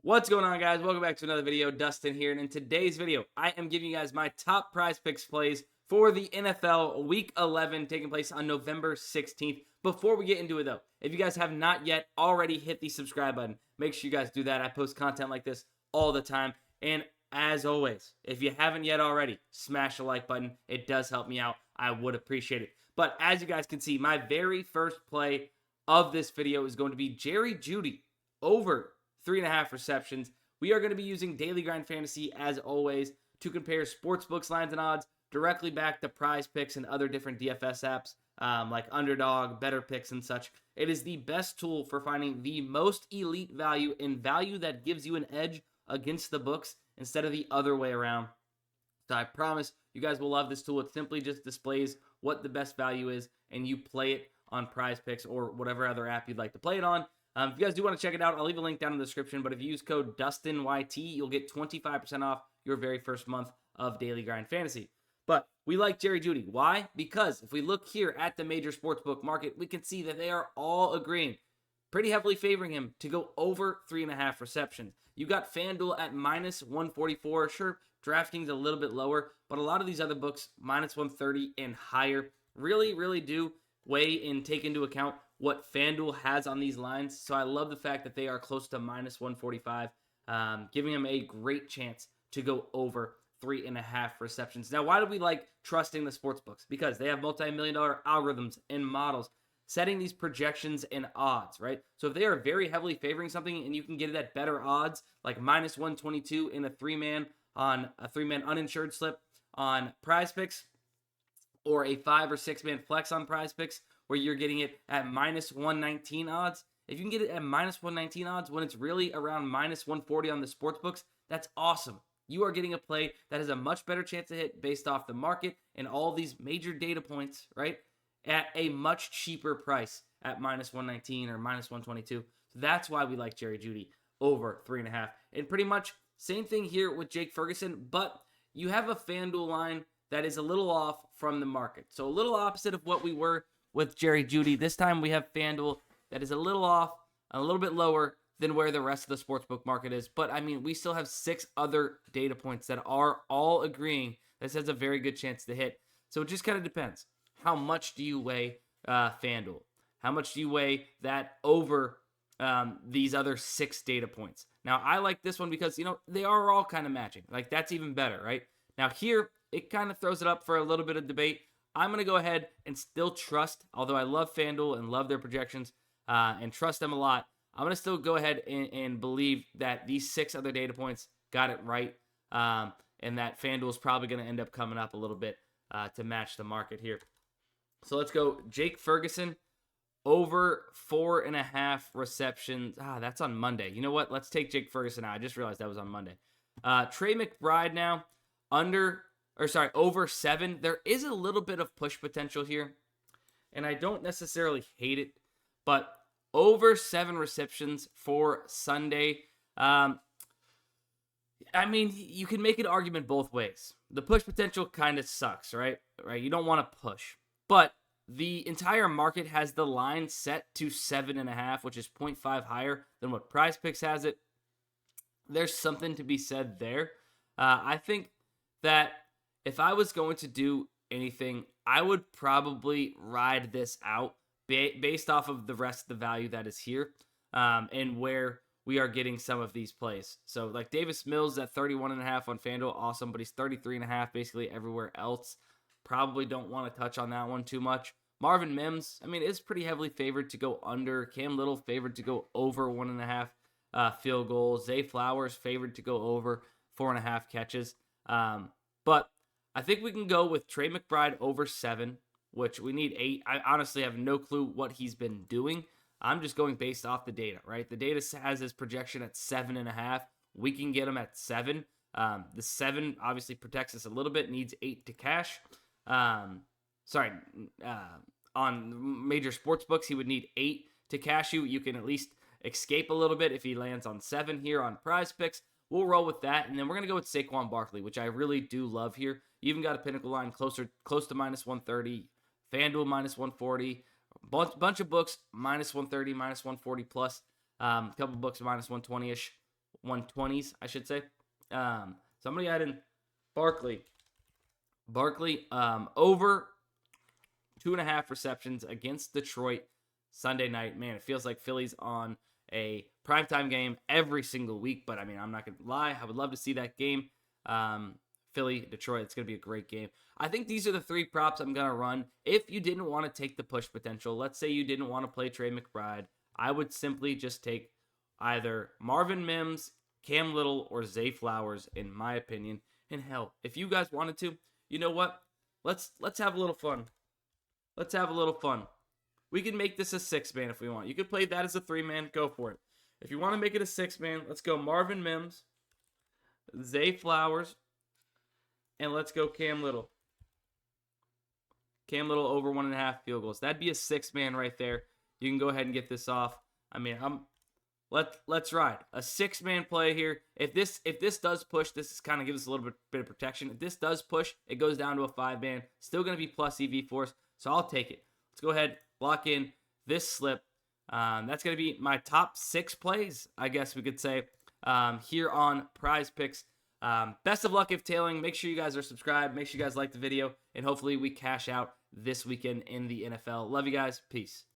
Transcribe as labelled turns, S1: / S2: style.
S1: What's going on, guys? Welcome back to another video. Dustin here, and in today's video, I am giving you guys my top prize picks plays for the NFL Week 11 taking place on November 16th. Before we get into it, though, if you guys have not yet already hit the subscribe button, make sure you guys do that. I post content like this all the time, and as always, if you haven't yet already, smash the like button. It does help me out. I would appreciate it. But as you guys can see, my very first play of this video is going to be Jerry Jeudy over 3.5 receptions. We are going to be using Daily Grind Fantasy, as always, to compare sportsbooks lines and odds directly back to PrizePicks and other different DFS apps like Underdog, Better Picks, and such. It is the best tool for finding the most elite value and value that gives you an edge against the books instead of the other way around. So I promise you guys will love this tool. It simply just displays what the best value is, and you play it on PrizePicks or whatever other app you'd like to play it on. If you guys do want to check it out, I'll leave a link down in the description. But if you use code DustinYT, you'll get 25% off your very first month of Daily Grind Fantasy. But we like Jerry Jeudy. Why? Because if we look here at the major sportsbook market, we can see that they are all agreeing, pretty heavily favoring him to go over 3.5 receptions. You got FanDuel at minus 144. Sure, DraftKings a little bit lower, but a lot of these other books, minus 130 and higher, really do weigh and take into account what FanDuel has on these lines. So I love the fact that they are close to minus 145, giving them a great chance to go over 3.5 receptions. Now, why do we like trusting the sportsbooks? Because they have multi-million-dollar algorithms and models setting these projections and odds, right? So if they are very heavily favoring something and you can get it at better odds, like minus 122 in a three-man uninsured slip on PrizePicks, or a 5 or 6-man flex on PrizePicks, where you're getting it at minus 119 odds. If you can get it at minus 119 odds when it's really around minus 140 on the sportsbooks, that's awesome. You are getting a play that has a much better chance to hit based off the market and all these major data points, right? At a much cheaper price at minus 119 or minus 122. So that's why we like Jerry Jeudy over 3.5. And pretty much same thing here with Jake Ferguson, but you have a FanDuel line that is a little off from the market. So a little opposite of what we were with Jerry Jeudy. This time we have FanDuel that is a little off, a little bit lower than where the rest of the sportsbook market is. But, I mean, we still have 6 other data points that are all agreeing this has a very good chance to hit. So it just kind of depends. How much do you weigh FanDuel? How much do you weigh that over these other 6 data points? Now, I like this one because, they are all kind of matching. Like, that's even better, right? Now, here, it kind of throws it up for a little bit of debate. I'm going to go ahead and still trust, although I love FanDuel and love their projections and trust them a lot, I'm going to still go ahead and believe that these 6 other data points got it right, and that FanDuel is probably going to end up coming up a little bit to match the market here. So let's go Jake Ferguson over 4.5 receptions. That's on Monday. You know what? Let's take Jake Ferguson out. I just realized that was on Monday. Trey McBride now, over 7. There is a little bit of push potential here, and I don't necessarily hate it, but over 7 receptions for Sunday. I mean, you can make an argument both ways. The push potential kind of sucks, right? You don't want to push, but the entire market has the line set to 7.5, which is 0.5 higher than what PrizePicks has it. There's something to be said there. I think that if I was going to do anything, I would probably ride this out based off of the rest of the value that is here and where we are getting some of these plays. So like Davis Mills at 31.5 on FanDuel, awesome, but he's 33.5 basically everywhere else. Probably don't want to touch on that one too much. Marvin Mims, I mean, is pretty heavily favored to go under. Cam Little favored to go over 1.5 field goals. Zay Flowers favored to go over 4.5 catches. But I think we can go with Trey McBride over 7, which we need 8. I honestly have no clue what he's been doing. I'm just going based off the data, right? The data has his projection at 7.5. We can get him at 7. The 7 obviously protects us a little bit, needs 8 to cash. On major sports books, he would need 8 to cash you. You can at least escape a little bit if he lands on 7 here on PrizePicks. We'll roll with that, and then we're going to go with Saquon Barkley, which I really do love here. You even got a pinnacle line close to minus 130, FanDuel minus 140, bunch of books minus 130, minus 140 plus, a couple books minus 120-ish. 120s, I should say. So I'm going to add in Barkley. Barkley, over 2.5 receptions against Detroit Sunday night. Man, it feels like Philly's on a primetime game every single week, but I mean, I'm not going to lie. I would love to see that game. Philly, Detroit, it's going to be a great game. I think these are the 3 props I'm going to run. If you didn't want to take the push potential, let's say you didn't want to play Trey McBride, I would simply just take either Marvin Mims, Cam Little, or Zay Flowers, in my opinion. And hell, if you guys wanted to, you know what? Let's have a little fun. Let's have a little fun. We can make this a 6-man if we want. You could play that as a 3-man. Go for it. If you want to make it a 6-man, let's go Marvin Mims, Zay Flowers, and let's go Cam Little. Cam Little over 1.5 field goals. That'd be a 6-man right there. You can go ahead and get this off. I mean, let's ride a 6-man play here. If this does push, this kind of gives us a little bit of protection. If this does push, it goes down to a 5-man. Still going to be plus EV force, so I'll take it. Let's go ahead, lock in this slip. That's going to be my top 6 plays, I guess we could say, here on PrizePicks. Best of luck if tailing. Make sure you guys are subscribed. Make sure you guys like the video, and hopefully we cash out this weekend in the NFL. Love you guys. Peace.